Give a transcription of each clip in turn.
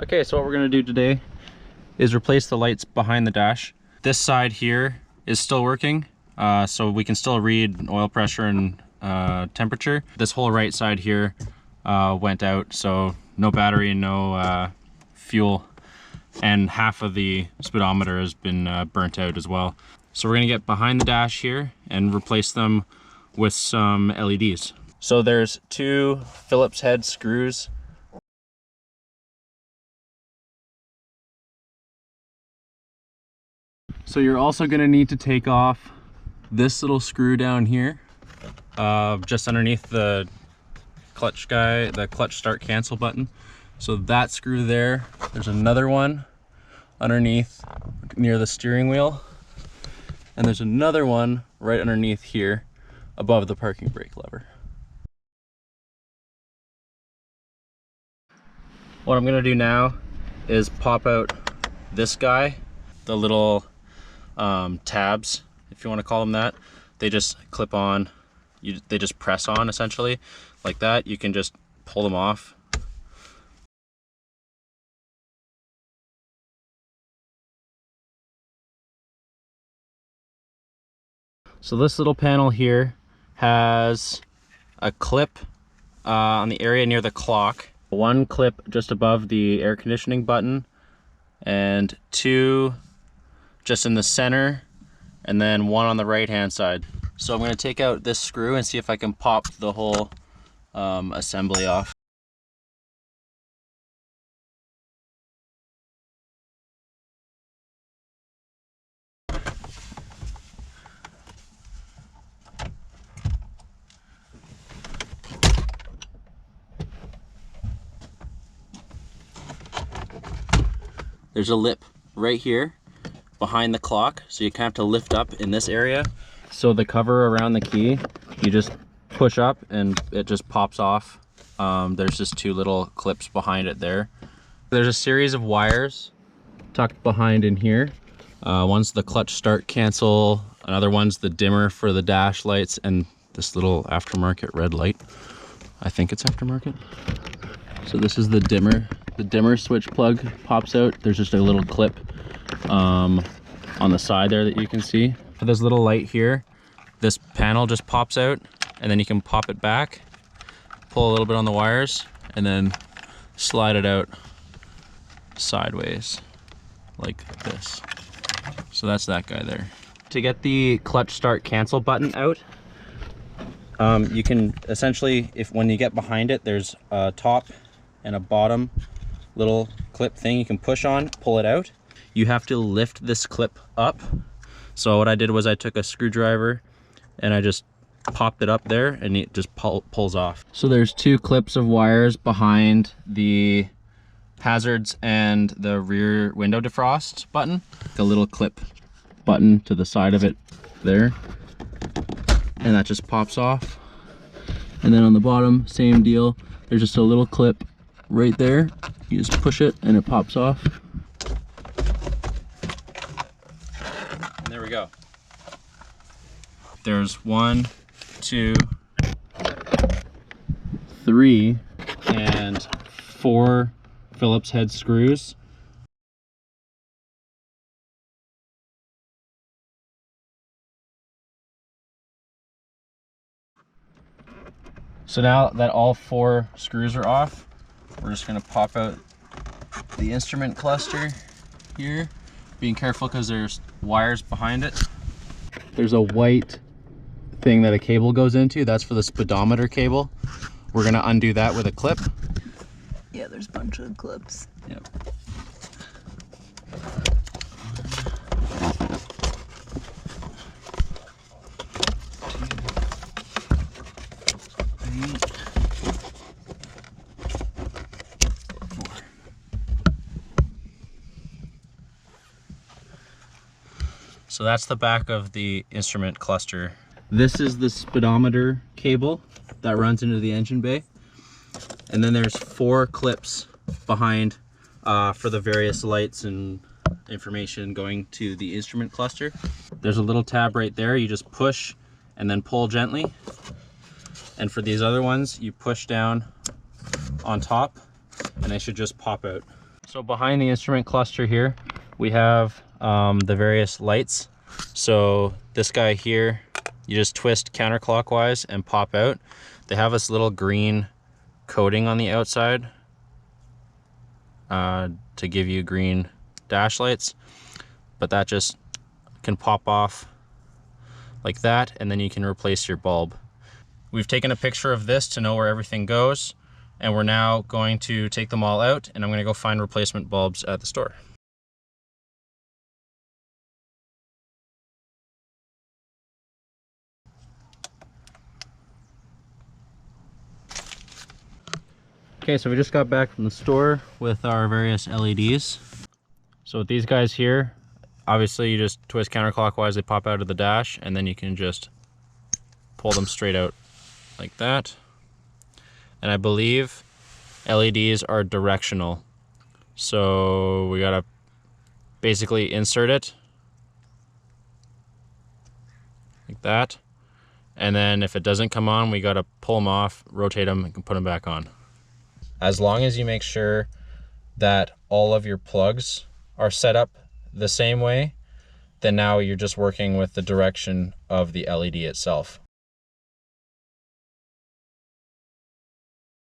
Okay, so what we're gonna do today is replace the lights behind the dash. This side here is still working, so we can still read oil pressure and temperature. This whole right side here went out, so no battery, no fuel, and half of the speedometer has been burnt out as well. So we're gonna get behind the dash here and replace them with some LEDs. So there's 2 Phillips head screws. So you're also gonna need to take off this little screw down here, just underneath the clutch guy, the clutch start cancel button. So that screw there, there's another one underneath near the steering wheel, and there's another one right underneath here above the parking brake lever. What I'm gonna do now is pop out this guy, the little tabs, if you want to call them that. They just clip on, they just press on essentially like that. You can just pull them off. So this little panel here has a clip on the area near the clock, 1 clip just above the air conditioning button, and 2 just in the center, and then 1 on the right hand side. So I'm going to take out this screw and see if I can pop the whole assembly off. There's a lip right here behind the clock, so you kind of have to lift up in this area. So the cover around the key, you just push up and it just pops off. There's just 2 little clips behind it there. There's a series of wires tucked behind in here. One's the clutch start cancel, another one's the dimmer for the dash lights, and this little aftermarket red light. I think it's aftermarket. So this is the dimmer. The dimmer switch plug pops out. There's just a little clip on the side there that you can see. For this little light here, this panel just pops out, and then you can pop it back, pull a little bit on the wires, and then slide it out sideways like this. So that's that guy there. To get the clutch start cancel button out, you can essentially, when you get behind it, there's a top and a bottom little clip thing you can push on, pull it out. You have to lift this clip up. So what I did was I took a screwdriver and I just popped it up there, and it just pulls off. So there's 2 clips of wires behind the hazards and the rear window defrost button. The little clip button to the side of it there, and that just pops off. And then on the bottom, same deal. There's just a little clip right there. You just push it and it pops off. And there we go. There's 1, 2, 3, and 4 Phillips head screws. So now that all 4 screws are off, we're just gonna pop out the instrument cluster here, being careful because there's wires behind it. There's a white thing that a cable goes into. That's for the speedometer cable. We're gonna undo that with a clip. Yeah, there's a bunch of clips. Yep. So that's the back of the instrument cluster. This is the speedometer cable that runs into the engine bay. And then there's 4 clips behind for the various lights and information going to the instrument cluster. There's a little tab right there. You just push and then pull gently. And for these other ones, you push down on top and they should just pop out. So behind the instrument cluster here, we have the various lights. So this guy here, you just twist counterclockwise and pop out. They have this little green coating on the outside to give you green dash lights, but that just can pop off like that, and then you can replace your bulb. We've taken a picture of this to know where everything goes, and we're now going to take them all out, and I'm going to go find replacement bulbs at the store. Okay, so we just got back from the store with our various LEDs. So with these guys here, obviously you just twist counterclockwise, they pop out of the dash, and then you can just pull them straight out like that. And I believe LEDs are directional. So we gotta basically insert it like that. And then if it doesn't come on, we gotta pull them off, rotate them, and put them back on. As long as you make sure that all of your plugs are set up the same way, then now you're just working with the direction of the LED itself.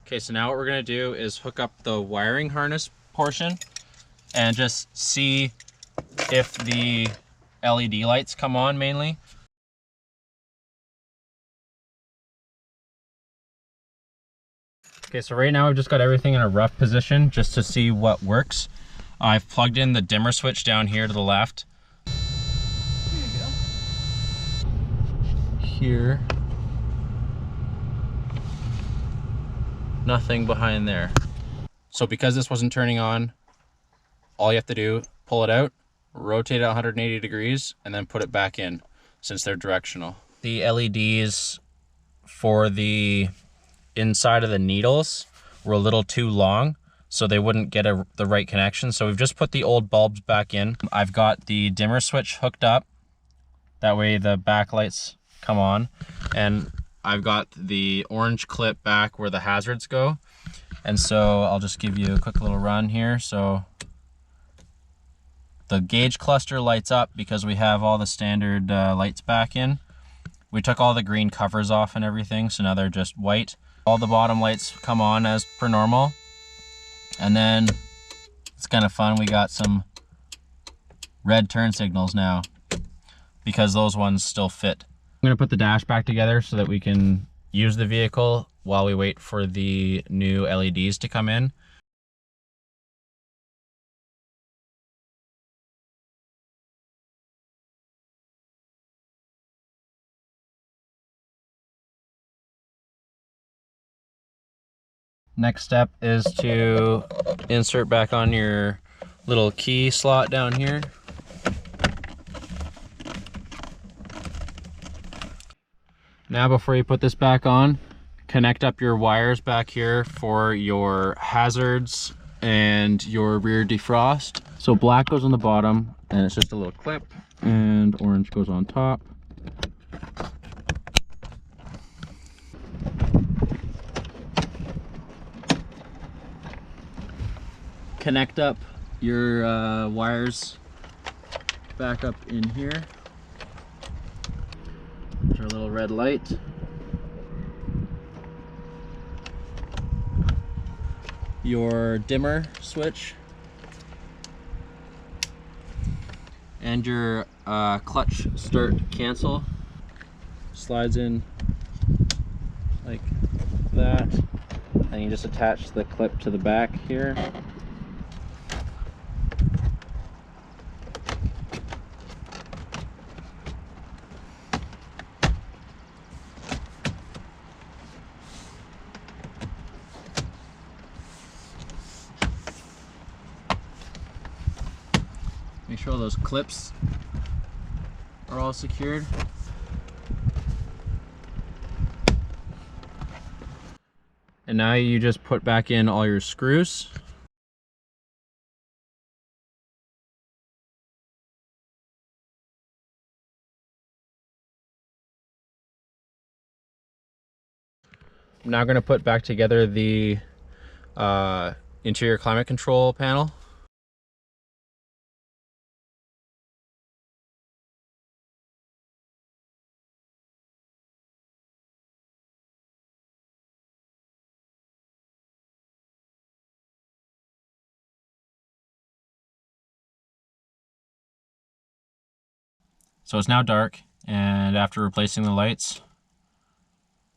Okay, so now what we're gonna do is hook up the wiring harness portion and just see if the LED lights come on mainly. Okay, so right now I've just got everything in a rough position just to see what works. I've plugged in the dimmer switch down here to the left. Here you go. Here. Nothing behind there. So because this wasn't turning on, all you have to do, pull it out, rotate it 180 degrees, and then put it back in, since they're directional. The LEDs for the inside of the needles were a little too long, so they wouldn't get the right connection. So we've just put the old bulbs back in. I've got the dimmer switch hooked up. That way the backlights come on. And I've got the orange clip back where the hazards go. And so I'll just give you a quick little run here. So the gauge cluster lights up because we have all the standard lights back in. We took all the green covers off and everything, so now they're just white. All the bottom lights come on as per normal. And then it's kind of fun, we got some red turn signals now because those ones still fit. I'm gonna put the dash back together so that we can use the vehicle while we wait for the new LEDs to come in. Next step is to insert back on your little key slot down here. Now before you put this back on, connect up your wires back here for your hazards and your rear defrost. So black goes on the bottom and it's just a little clip, and orange goes on top. Connect up your wires back up in here. There's our little red light. Your dimmer switch. And your clutch start cancel slides in like that. And you just attach the clip to the back here. Make sure those clips are all secured. And now you just put back in all your screws. I'm now going to put back together the interior climate control panel. So it's now dark, and after replacing the lights,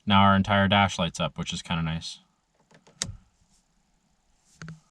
now our entire dash lights up, which is kind of nice.